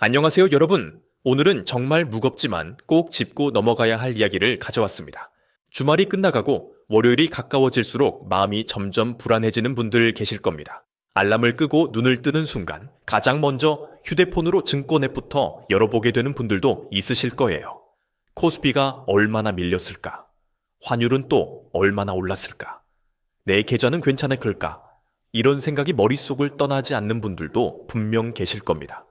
안녕하세요, 여러분. 오늘은 정말 무겁지만 꼭 짚고 넘어가야 할 이야기를 가져왔습니다. 주말이 끝나가고 월요일이 가까워질수록 마음이 점점 불안해지는 분들 계실 겁니다. 알람을 끄고 눈을 뜨는 순간 가장 먼저 휴대폰으로 증권 앱부터 열어보게 되는 분들도 있으실 거예요. 코스피가 얼마나 밀렸을까? 환율은 또 얼마나 올랐을까? 내 계좌는 괜찮을까? 이런 생각이 머릿속을 떠나지 않는 분들도 분명 계실 겁니다.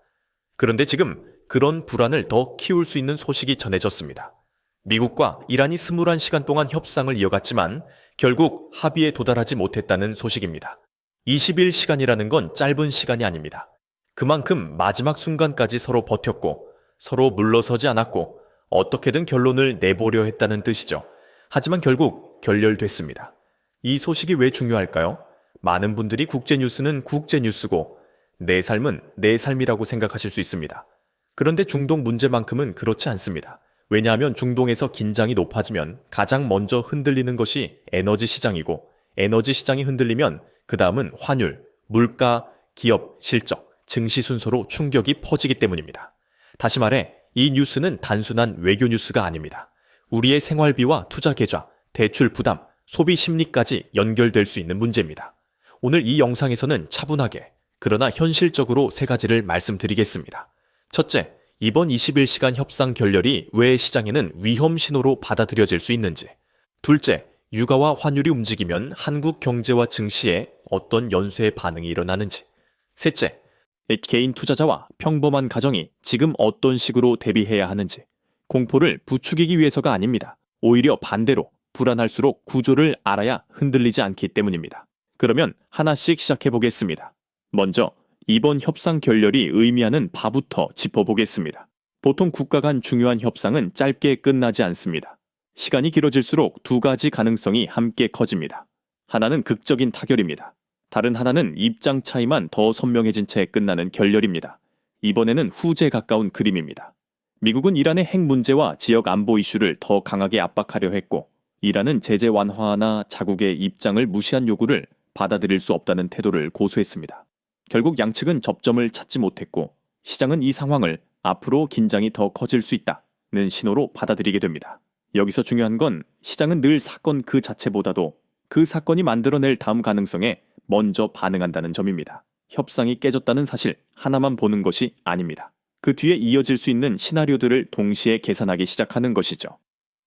그런데 지금 그런 불안을 더 키울 수 있는 소식이 전해졌습니다. 미국과 이란이 21시간 동안 협상을 이어갔지만 결국 합의에 도달하지 못했다는 소식입니다. 21시간이라는 건 짧은 시간이 아닙니다. 그만큼 마지막 순간까지 서로 버텼고 서로 물러서지 않았고 어떻게든 결론을 내보려 했다는 뜻이죠. 하지만 결국 결렬됐습니다. 이 소식이 왜 중요할까요? 많은 분들이 국제뉴스는 국제뉴스고 내 삶은 내 삶이라고 생각하실 수 있습니다. 그런데 중동 문제만큼은 그렇지 않습니다. 왜냐하면 중동에서 긴장이 높아지면 가장 먼저 흔들리는 것이 에너지 시장이고 에너지 시장이 흔들리면 그 다음은 환율, 물가, 기업, 실적, 증시 순서로 충격이 퍼지기 때문입니다. 다시 말해 이 뉴스는 단순한 외교 뉴스가 아닙니다. 우리의 생활비와 투자 계좌, 대출 부담, 소비 심리까지 연결될 수 있는 문제입니다. 오늘 이 영상에서는 차분하게 그러나 현실적으로 세 가지를 말씀드리겠습니다. 첫째, 이번 21시간 협상 결렬이 왜 시장에는 위험 신호로 받아들여질 수 있는지. 둘째, 유가와 환율이 움직이면 한국 경제와 증시에 어떤 연쇄의 반응이 일어나는지. 셋째, 개인 투자자와 평범한 가정이 지금 어떤 식으로 대비해야 하는지. 공포를 부추기기 위해서가 아닙니다. 오히려 반대로 불안할수록 구조를 알아야 흔들리지 않기 때문입니다. 그러면 하나씩 시작해 보겠습니다. 먼저 이번 협상 결렬이 의미하는 바부터 짚어보겠습니다. 보통 국가 간 중요한 협상은 짧게 끝나지 않습니다. 시간이 길어질수록 두 가지 가능성이 함께 커집니다. 하나는 극적인 타결입니다. 다른 하나는 입장 차이만 더 선명해진 채 끝나는 결렬입니다. 이번에는 후제에 가까운 그림입니다. 미국은 이란의 핵 문제와 지역 안보 이슈를 더 강하게 압박하려 했고, 이란은 제재 완화나 자국의 입장을 무시한 요구를 받아들일 수 없다는 태도를 고수했습니다. 결국 양측은 접점을 찾지 못했고 시장은 이 상황을 앞으로 긴장이 더 커질 수 있다는 신호로 받아들이게 됩니다. 여기서 중요한 건 시장은 늘 사건 그 자체보다도 그 사건이 만들어낼 다음 가능성에 먼저 반응한다는 점입니다. 협상이 깨졌다는 사실 하나만 보는 것이 아닙니다. 그 뒤에 이어질 수 있는 시나리오들을 동시에 계산하기 시작하는 것이죠.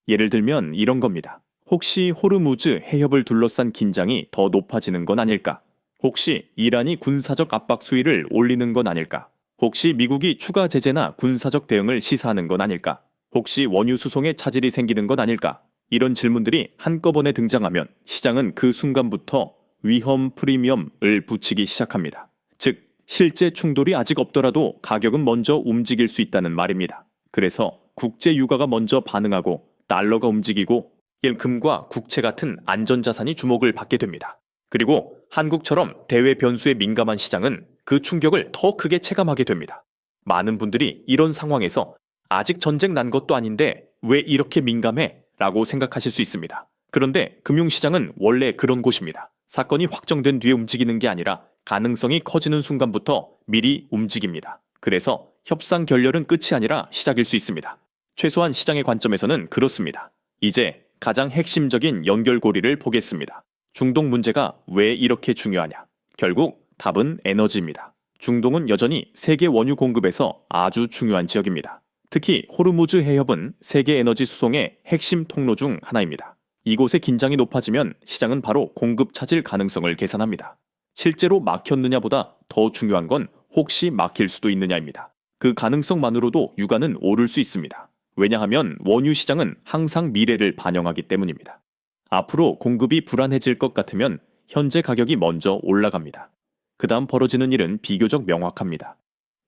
예를 들면 이런 겁니다. 혹시 호르무즈 해협을 둘러싼 긴장이 더 높아지는 건 아닐까? 혹시 이란이 군사적 압박 수위를 올리는 건 아닐까? 혹시 미국이 추가 제재나 군사적 대응을 시사하는 건 아닐까? 혹시 원유 수송에 차질이 생기는 건 아닐까? 이런 질문들이 한꺼번에 등장하면 시장은 그 순간부터 위험 프리미엄을 붙이기 시작합니다. 즉, 실제 충돌이 아직 없더라도 가격은 먼저 움직일 수 있다는 말입니다. 그래서 국제 유가가 먼저 반응하고 달러가 움직이고 금과 국채 같은 안전자산이 주목을 받게 됩니다. 그리고 한국처럼 대외 변수에 민감한 시장은 그 충격을 더 크게 체감하게 됩니다. 많은 분들이 이런 상황에서 아직 전쟁 난 것도 아닌데 왜 이렇게 민감해? 라고 생각하실 수 있습니다. 그런데 금융시장은 원래 그런 곳입니다. 사건이 확정된 뒤에 움직이는 게 아니라 가능성이 커지는 순간부터 미리 움직입니다. 그래서 협상 결렬은 끝이 아니라 시작일 수 있습니다. 최소한 시장의 관점에서는 그렇습니다. 이제 가장 핵심적인 연결고리를 보겠습니다. 중동 문제가 왜 이렇게 중요하냐? 결국 답은 에너지입니다. 중동은 여전히 세계 원유 공급에서 아주 중요한 지역입니다. 특히 호르무즈 해협은 세계 에너지 수송의 핵심 통로 중 하나입니다. 이곳의 긴장이 높아지면 시장은 바로 공급 차질 가능성을 계산합니다. 실제로 막혔느냐보다 더 중요한 건 혹시 막힐 수도 있느냐입니다. 그 가능성만으로도 유가는 오를 수 있습니다. 왜냐하면 원유 시장은 항상 미래를 반영하기 때문입니다. 앞으로 공급이 불안해질 것 같으면 현재 가격이 먼저 올라갑니다. 그 다음 벌어지는 일은 비교적 명확합니다.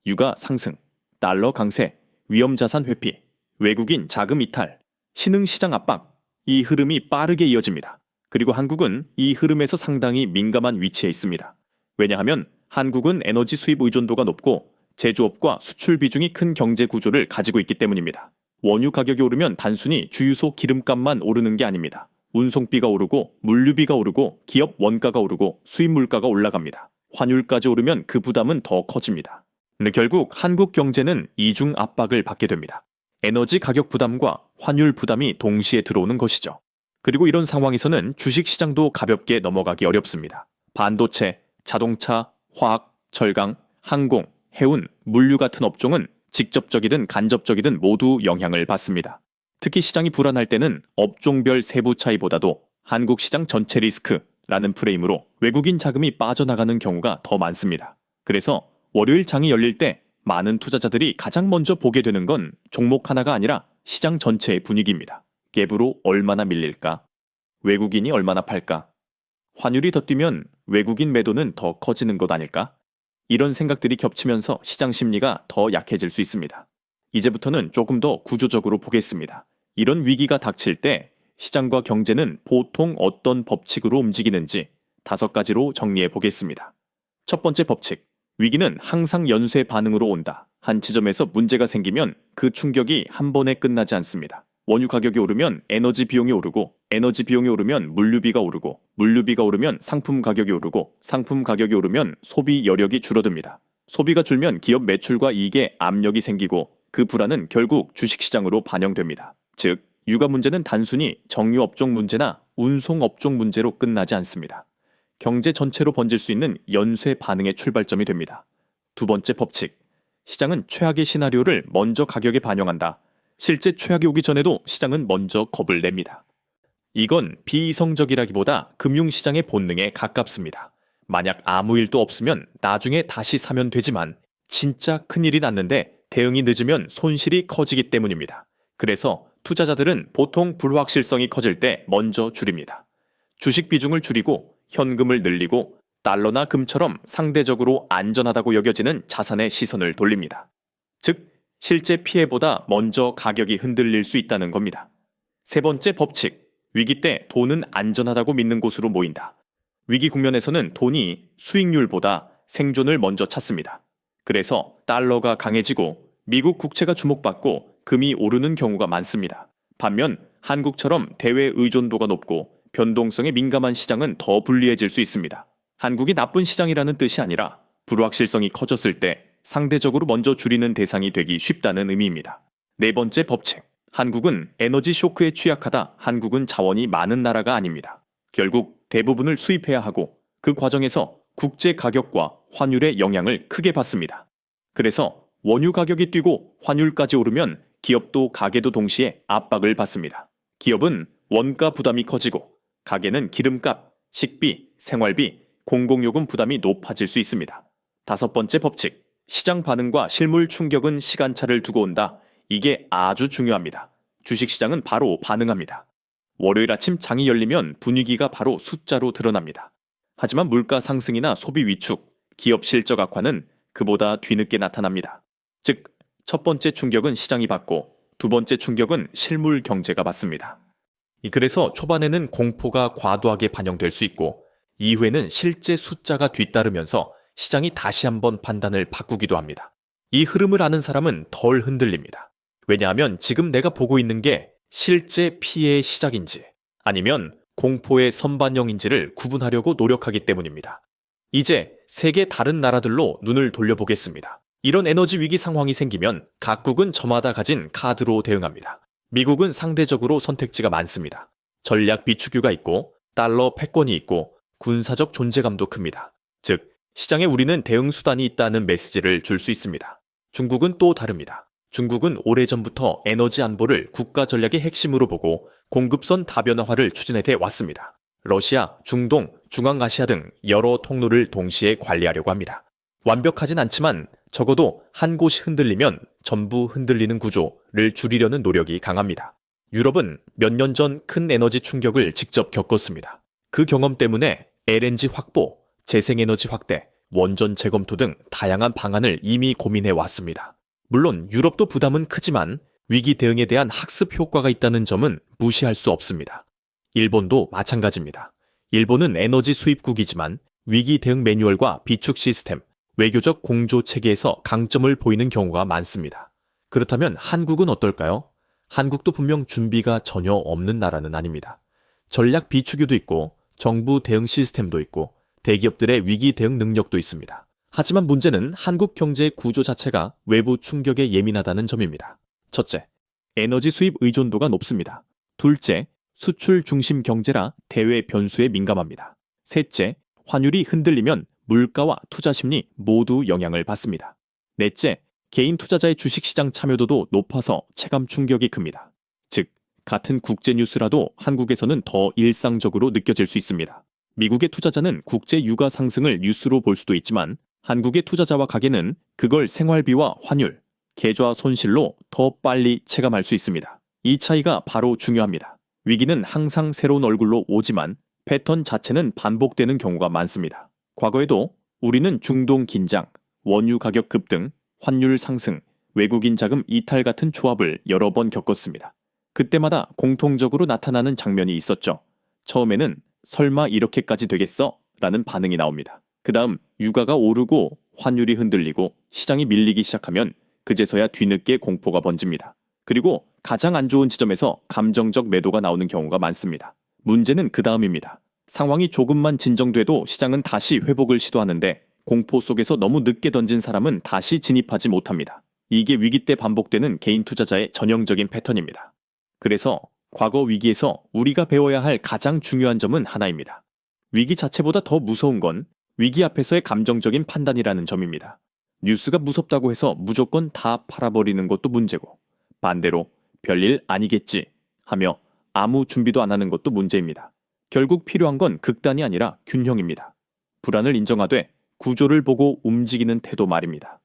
유가 상승, 달러 강세, 위험자산 회피, 외국인 자금 이탈, 신흥시장 압박, 이 흐름이 빠르게 이어집니다. 그리고 한국은 이 흐름에서 상당히 민감한 위치에 있습니다. 왜냐하면 한국은 에너지 수입 의존도가 높고 제조업과 수출 비중이 큰 경제 구조를 가지고 있기 때문입니다. 원유 가격이 오르면 단순히 주유소 기름값만 오르는 게 아닙니다. 운송비가 오르고 물류비가 오르고 기업 원가가 오르고 수입 물가가 올라갑니다. 환율까지 오르면 그 부담은 더 커집니다. 근데 결국 한국 경제는 이중 압박을 받게 됩니다. 에너지 가격 부담과 환율 부담이 동시에 들어오는 것이죠. 그리고 이런 상황에서는 주식시장도 가볍게 넘어가기 어렵습니다. 반도체, 자동차, 화학, 철강, 항공, 해운, 물류 같은 업종은 직접적이든 간접적이든 모두 영향을 받습니다. 특히 시장이 불안할 때는 업종별 세부 차이보다도 한국 시장 전체 리스크라는 프레임으로 외국인 자금이 빠져나가는 경우가 더 많습니다. 그래서 월요일 장이 열릴 때 많은 투자자들이 가장 먼저 보게 되는 건 종목 하나가 아니라 시장 전체의 분위기입니다. 갭으로 얼마나 밀릴까? 외국인이 얼마나 팔까? 환율이 더 뛰면 외국인 매도는 더 커지는 것 아닐까? 이런 생각들이 겹치면서 시장 심리가 더 약해질 수 있습니다. 이제부터는 조금 더 구조적으로 보겠습니다. 이런 위기가 닥칠 때 시장과 경제는 보통 어떤 법칙으로 움직이는지 5가지로 정리해 보겠습니다. 첫 번째 법칙, 위기는 항상 연쇄 반응으로 온다. 한 지점에서 문제가 생기면 그 충격이 한 번에 끝나지 않습니다. 원유 가격이 오르면 에너지 비용이 오르고, 에너지 비용이 오르면 물류비가 오르고, 물류비가 오르면 상품 가격이 오르고, 상품 가격이 오르면 소비 여력이 줄어듭니다. 소비가 줄면 기업 매출과 이익에 압력이 생기고 그 불안은 결국 주식시장으로 반영됩니다. 즉, 유가 문제는 단순히 정유업종 문제나 운송업종 문제로 끝나지 않습니다. 경제 전체로 번질 수 있는 연쇄 반응의 출발점이 됩니다. 두 번째 법칙, 시장은 최악의 시나리오를 먼저 가격에 반영한다. 실제 최악이 오기 전에도 시장은 먼저 겁을 냅니다. 이건 비이성적이라기보다 금융시장의 본능에 가깝습니다. 만약 아무 일도 없으면 나중에 다시 사면 되지만 진짜 큰일이 났는데 대응이 늦으면 손실이 커지기 때문입니다. 그래서 투자자들은 보통 불확실성이 커질 때 먼저 줄입니다. 주식 비중을 줄이고 현금을 늘리고 달러나 금처럼 상대적으로 안전하다고 여겨지는 자산에 시선을 돌립니다. 즉, 실제 피해보다 먼저 가격이 흔들릴 수 있다는 겁니다. 세 번째 법칙, 위기 때 돈은 안전하다고 믿는 곳으로 모인다. 위기 국면에서는 돈이 수익률보다 생존을 먼저 찾습니다. 그래서 달러가 강해지고 미국 국채가 주목받고 금이 오르는 경우가 많습니다. 반면 한국처럼 대외 의존도가 높고 변동성에 민감한 시장은 더 불리해질 수 있습니다. 한국이 나쁜 시장이라는 뜻이 아니라 불확실성이 커졌을 때 상대적으로 먼저 줄이는 대상이 되기 쉽다는 의미입니다. 네 번째 법칙, 한국은 에너지 쇼크에 취약하다. 한국은 자원이 많은 나라가 아닙니다. 결국 대부분을 수입해야 하고 그 과정에서 국제 가격과 환율의 영향을 크게 받습니다. 그래서 원유 가격이 뛰고 환율까지 오르면 기업도 가게도 동시에 압박을 받습니다. 기업은 원가 부담이 커지고 가게는 기름값, 식비, 생활비, 공공요금 부담이 높아질 수 있습니다. 다섯 번째 법칙, 시장 반응과 실물 충격은 시간차를 두고 온다. 이게 아주 중요합니다. 주식시장은 바로 반응합니다. 월요일 아침 장이 열리면 분위기가 바로 숫자로 드러납니다. 하지만 물가 상승이나 소비 위축, 기업 실적 악화는 그보다 뒤늦게 나타납니다. 즉, 첫 번째 충격은 시장이 받고 두 번째 충격은 실물 경제가 받습니다. 그래서 초반에는 공포가 과도하게 반영될 수 있고 이후에는 실제 숫자가 뒤따르면서 시장이 다시 한번 판단을 바꾸기도 합니다. 이 흐름을 아는 사람은 덜 흔들립니다. 왜냐하면 지금 내가 보고 있는 게 실제 피해의 시작인지 아니면 공포의 선반영인지를 구분하려고 노력하기 때문입니다. 이제 세계 다른 나라들로 눈을 돌려보겠습니다. 이런 에너지 위기 상황이 생기면 각국은 저마다 가진 카드로 대응합니다. 미국은 상대적으로 선택지가 많습니다. 전략 비축유가 있고 달러 패권이 있고 군사적 존재감도 큽니다. 즉, 시장에 우리는 대응 수단이 있다는 메시지를 줄 수 있습니다. 중국은 또 다릅니다. 중국은 오래전부터 에너지 안보를 국가 전략의 핵심으로 보고 공급선 다변화화를 추진해 왔습니다. 러시아, 중동, 중앙아시아 등 여러 통로를 동시에 관리하려고 합니다. 완벽하진 않지만 적어도 한 곳이 흔들리면 전부 흔들리는 구조를 줄이려는 노력이 강합니다. 유럽은 몇 년 전 큰 에너지 충격을 직접 겪었습니다. 그 경험 때문에 LNG 확보, 재생에너지 확대, 원전 재검토 등 다양한 방안을 이미 고민해 왔습니다. 물론 유럽도 부담은 크지만 위기 대응에 대한 학습 효과가 있다는 점은 무시할 수 없습니다. 일본도 마찬가지입니다. 일본은 에너지 수입국이지만 위기 대응 매뉴얼과 비축 시스템, 외교적 공조 체계에서 강점을 보이는 경우가 많습니다. 그렇다면 한국은 어떨까요? 한국도 분명 준비가 전혀 없는 나라는 아닙니다. 전략 비축유도 있고 정부 대응 시스템도 있고 대기업들의 위기 대응 능력도 있습니다. 하지만 문제는 한국 경제의 구조 자체가 외부 충격에 예민하다는 점입니다. 첫째, 에너지 수입 의존도가 높습니다. 둘째, 수출 중심 경제라 대외 변수에 민감합니다. 셋째, 환율이 흔들리면 물가와 투자 심리 모두 영향을 받습니다. 넷째, 개인 투자자의 주식시장 참여도도 높아서 체감 충격이 큽니다. 즉, 같은 국제 뉴스라도 한국에서는 더 일상적으로 느껴질 수 있습니다. 미국의 투자자는 국제 유가 상승을 뉴스로 볼 수도 있지만 한국의 투자자와 가게는 그걸 생활비와 환율, 계좌 손실로 더 빨리 체감할 수 있습니다. 이 차이가 바로 중요합니다. 위기는 항상 새로운 얼굴로 오지만 패턴 자체는 반복되는 경우가 많습니다. 과거에도 우리는 중동 긴장, 원유 가격 급등, 환율 상승, 외국인 자금 이탈 같은 조합을 여러 번 겪었습니다. 그때마다 공통적으로 나타나는 장면이 있었죠. 처음에는 설마 이렇게까지 되겠어? 라는 반응이 나옵니다. 그 다음 유가가 오르고 환율이 흔들리고 시장이 밀리기 시작하면 그제서야 뒤늦게 공포가 번집니다. 그리고 가장 안 좋은 지점에서 감정적 매도가 나오는 경우가 많습니다. 문제는 그 다음입니다. 상황이 조금만 진정돼도 시장은 다시 회복을 시도하는데 공포 속에서 너무 늦게 던진 사람은 다시 진입하지 못합니다. 이게 위기 때 반복되는 개인 투자자의 전형적인 패턴입니다. 그래서 과거 위기에서 우리가 배워야 할 가장 중요한 점은 하나입니다. 위기 자체보다 더 무서운 건 위기 앞에서의 감정적인 판단이라는 점입니다. 뉴스가 무섭다고 해서 무조건 다 팔아버리는 것도 문제고 반대로 별일 아니겠지 하며 아무 준비도 안 하는 것도 문제입니다. 결국 필요한 건 극단이 아니라 균형입니다. 불안을 인정하되 구조를 보고 움직이는 태도 말입니다.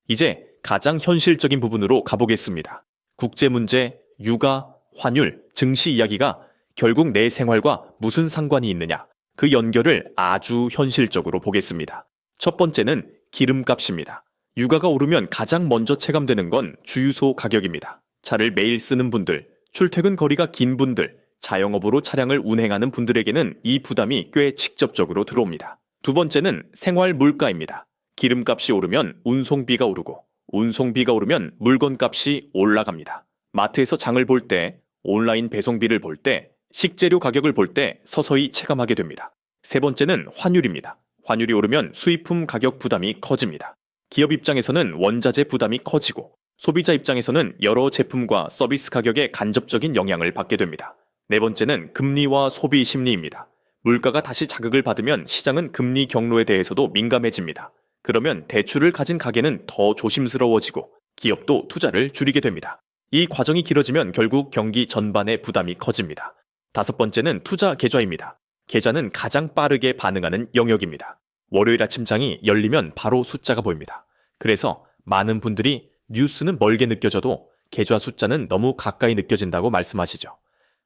이제 가장 현실적인 부분으로 가보겠습니다. 국제 문제, 유가, 환율, 증시 이야기가 결국 내 생활과 무슨 상관이 있느냐, 그 연결을 아주 현실적으로 보겠습니다. 첫 번째는 기름값입니다. 유가가 오르면 가장 먼저 체감되는 건 주유소 가격입니다. 차를 매일 쓰는 분들, 출퇴근 거리가 긴 분들, 자영업으로 차량을 운행하는 분들에게는 이 부담이 꽤 직접적으로 들어옵니다. 두 번째는 생활 물가입니다. 기름값이 오르면 운송비가 오르고, 운송비가 오르면 물건값이 올라갑니다. 마트에서 장을 볼 때, 온라인 배송비를 볼 때, 식재료 가격을 볼 때 서서히 체감하게 됩니다. 세 번째는 환율입니다. 환율이 오르면 수입품 가격 부담이 커집니다. 기업 입장에서는 원자재 부담이 커지고 소비자 입장에서는 여러 제품과 서비스 가격에 간접적인 영향을 받게 됩니다. 네 번째는 금리와 소비 심리입니다. 물가가 다시 자극을 받으면 시장은 금리 경로에 대해서도 민감해집니다. 그러면 대출을 가진 가게는 더 조심스러워지고 기업도 투자를 줄이게 됩니다. 이 과정이 길어지면 결국 경기 전반의 부담이 커집니다. 다섯 번째는 투자 계좌입니다. 계좌는 가장 빠르게 반응하는 영역입니다. 월요일 아침장이 열리면 바로 숫자가 보입니다. 그래서 많은 분들이 뉴스는 멀게 느껴져도 계좌 숫자는 너무 가까이 느껴진다고 말씀하시죠.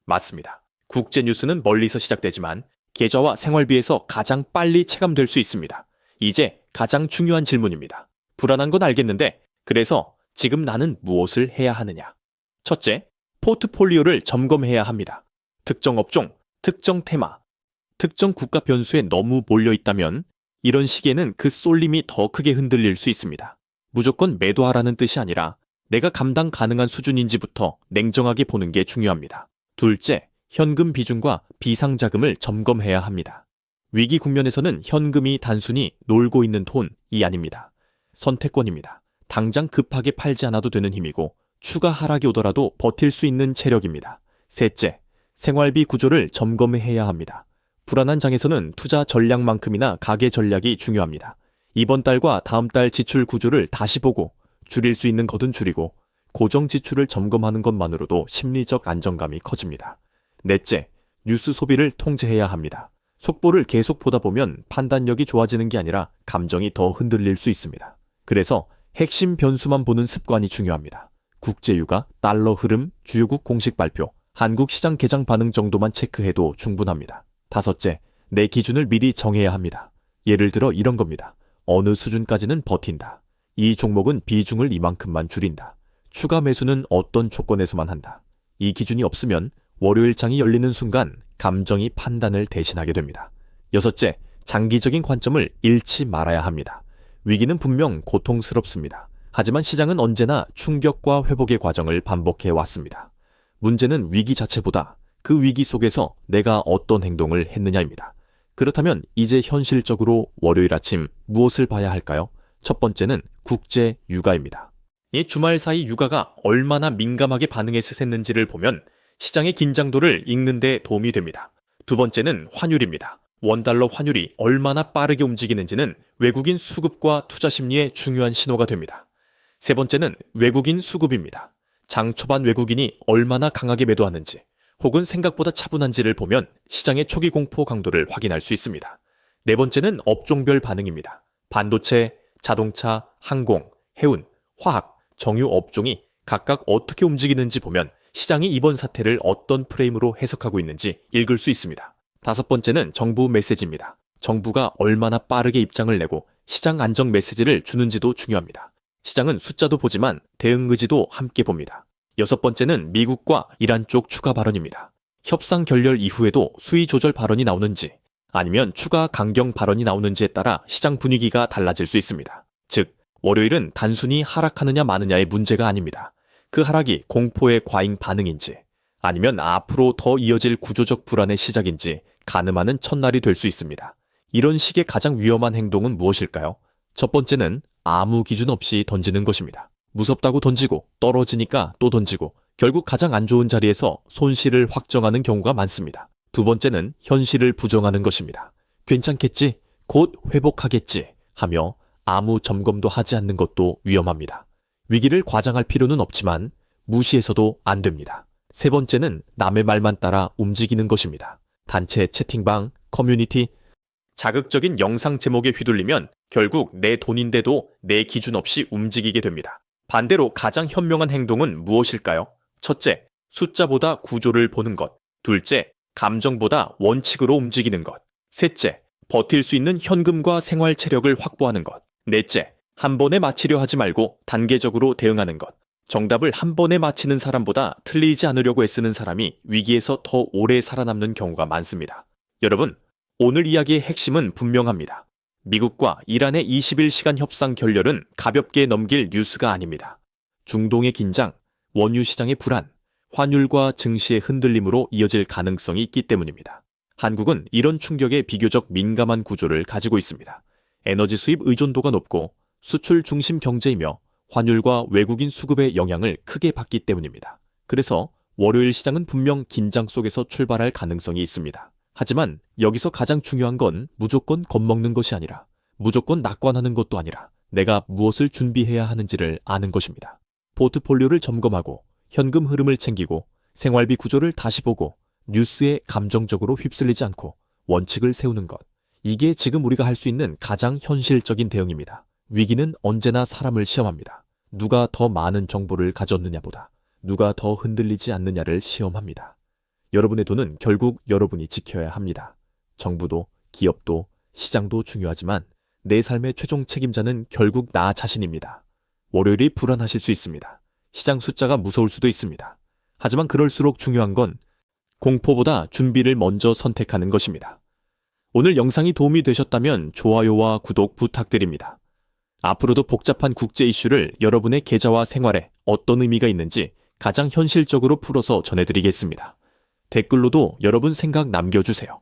맞습니다. 국제 뉴스는 멀리서 시작되지만 계좌와 생활비에서 가장 빨리 체감될 수 있습니다. 이제 가장 중요한 질문입니다. 불안한 건 알겠는데 그래서 지금 나는 무엇을 해야 하느냐? 첫째, 포트폴리오를 점검해야 합니다. 특정 업종, 특정 테마, 특정 국가 변수에 너무 몰려있다면 이런 시기에는 그 쏠림이 더 크게 흔들릴 수 있습니다. 무조건 매도하라는 뜻이 아니라 내가 감당 가능한 수준인지부터 냉정하게 보는 게 중요합니다. 둘째, 현금 비중과 비상자금을 점검해야 합니다. 위기 국면에서는 현금이 단순히 놀고 있는 돈이 아닙니다. 선택권입니다. 당장 급하게 팔지 않아도 되는 힘이고 추가 하락이 오더라도 버틸 수 있는 체력입니다. 셋째, 생활비 구조를 점검해야 합니다. 불안한 장에서는 투자 전략만큼이나 가계 전략이 중요합니다. 이번 달과 다음 달 지출 구조를 다시 보고 줄일 수 있는 것은 줄이고 고정 지출을 점검하는 것만으로도 심리적 안정감이 커집니다. 넷째, 뉴스 소비를 통제해야 합니다. 속보를 계속 보다 보면 판단력이 좋아지는 게 아니라 감정이 더 흔들릴 수 있습니다. 그래서 핵심 변수만 보는 습관이 중요합니다. 국제유가, 달러 흐름, 주요국 공식 발표, 한국 시장 개장 반응 정도만 체크해도 충분합니다. 다섯째, 내 기준을 미리 정해야 합니다. 예를 들어 이런 겁니다. 어느 수준까지는 버틴다. 이 종목은 비중을 이만큼만 줄인다. 추가 매수는 어떤 조건에서만 한다. 이 기준이 없으면 월요일 장이 열리는 순간 감정이 판단을 대신하게 됩니다. 여섯째, 장기적인 관점을 잃지 말아야 합니다. 위기는 분명 고통스럽습니다. 하지만 시장은 언제나 충격과 회복의 과정을 반복해 왔습니다. 문제는 위기 자체보다 그 위기 속에서 내가 어떤 행동을 했느냐입니다. 그렇다면 이제 현실적으로 월요일 아침 무엇을 봐야 할까요? 첫 번째는 국제 유가입니다. 이 주말 사이 유가가 얼마나 민감하게 반응했었는지를 보면 시장의 긴장도를 읽는 데 도움이 됩니다. 두 번째는 환율입니다. 원달러 환율이 얼마나 빠르게 움직이는지는 외국인 수급과 투자 심리에 중요한 신호가 됩니다. 세 번째는 외국인 수급입니다. 장 초반 외국인이 얼마나 강하게 매도하는지 혹은 생각보다 차분한지를 보면 시장의 초기 공포 강도를 확인할 수 있습니다. 네 번째는 업종별 반응입니다. 반도체, 자동차, 항공, 해운, 화학, 정유 업종이 각각 어떻게 움직이는지 보면 시장이 이번 사태를 어떤 프레임으로 해석하고 있는지 읽을 수 있습니다. 다섯 번째는 정부 메시지입니다. 정부가 얼마나 빠르게 입장을 내고 시장 안정 메시지를 주는지도 중요합니다. 시장은 숫자도 보지만 대응 의지도 함께 봅니다. 여섯 번째는 미국과 이란 쪽 추가 발언입니다. 협상 결렬 이후에도 수위 조절 발언이 나오는지 아니면 추가 강경 발언이 나오는지에 따라 시장 분위기가 달라질 수 있습니다. 즉, 월요일은 단순히 하락하느냐 마느냐의 문제가 아닙니다. 그 하락이 공포의 과잉 반응인지 아니면 앞으로 더 이어질 구조적 불안의 시작인지 가늠하는 첫날이 될 수 있습니다. 이런 식의 가장 위험한 행동은 무엇일까요? 첫 번째는 아무 기준 없이 던지는 것입니다. 무섭다고 던지고 떨어지니까 또 던지고 결국 가장 안 좋은 자리에서 손실을 확정하는 경우가 많습니다. 두 번째는 현실을 부정하는 것입니다. 괜찮겠지? 곧 회복하겠지? 하며 아무 점검도 하지 않는 것도 위험합니다. 위기를 과장할 필요는 없지만 무시해서도 안 됩니다. 세 번째는 남의 말만 따라 움직이는 것입니다. 단체 채팅방, 커뮤니티, 자극적인 영상 제목에 휘둘리면 결국 내 돈인데도 내 기준 없이 움직이게 됩니다. 반대로 가장 현명한 행동은 무엇일까요? 첫째, 숫자보다 구조를 보는 것. 둘째, 감정보다 원칙으로 움직이는 것. 셋째, 버틸 수 있는 현금과 생활 체력을 확보하는 것. 넷째, 한 번에 맞히려 하지 말고 단계적으로 대응하는 것. 정답을 한 번에 맞히는 사람보다 틀리지 않으려고 애쓰는 사람이 위기에서 더 오래 살아남는 경우가 많습니다. 여러분, 오늘 이야기의 핵심은 분명합니다. 미국과 이란의 21시간 협상 결렬은 가볍게 넘길 뉴스가 아닙니다. 중동의 긴장, 원유 시장의 불안, 환율과 증시의 흔들림으로 이어질 가능성이 있기 때문입니다. 한국은 이런 충격에 비교적 민감한 구조를 가지고 있습니다. 에너지 수입 의존도가 높고 수출 중심 경제이며 환율과 외국인 수급의 영향을 크게 받기 때문입니다. 그래서 월요일 시장은 분명 긴장 속에서 출발할 가능성이 있습니다. 하지만 여기서 가장 중요한 건 무조건 겁먹는 것이 아니라 무조건 낙관하는 것도 아니라 내가 무엇을 준비해야 하는지를 아는 것입니다. 포트폴리오를 점검하고 현금 흐름을 챙기고 생활비 구조를 다시 보고 뉴스에 감정적으로 휩쓸리지 않고 원칙을 세우는 것. 이게 지금 우리가 할 수 있는 가장 현실적인 대응입니다. 위기는 언제나 사람을 시험합니다. 누가 더 많은 정보를 가졌느냐보다 누가 더 흔들리지 않느냐를 시험합니다. 여러분의 돈은 결국 여러분이 지켜야 합니다. 정부도, 기업도, 시장도 중요하지만 내 삶의 최종 책임자는 결국 나 자신입니다. 월요일이 불안하실 수 있습니다. 시장 숫자가 무서울 수도 있습니다. 하지만 그럴수록 중요한 건 공포보다 준비를 먼저 선택하는 것입니다. 오늘 영상이 도움이 되셨다면 좋아요와 구독 부탁드립니다. 앞으로도 복잡한 국제 이슈를 여러분의 계좌와 생활에 어떤 의미가 있는지 가장 현실적으로 풀어서 전해드리겠습니다. 댓글로도 여러분 생각 남겨주세요.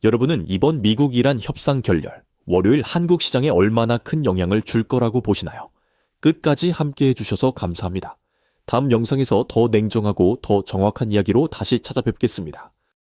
여러분은 이번 미국-이란 협상 결렬, 월요일 한국 시장에 얼마나 큰 영향을 줄 거라고 보시나요? 끝까지 함께 해주셔서 감사합니다. 다음 영상에서 더 냉정하고 더 정확한 이야기로 다시 찾아뵙겠습니다.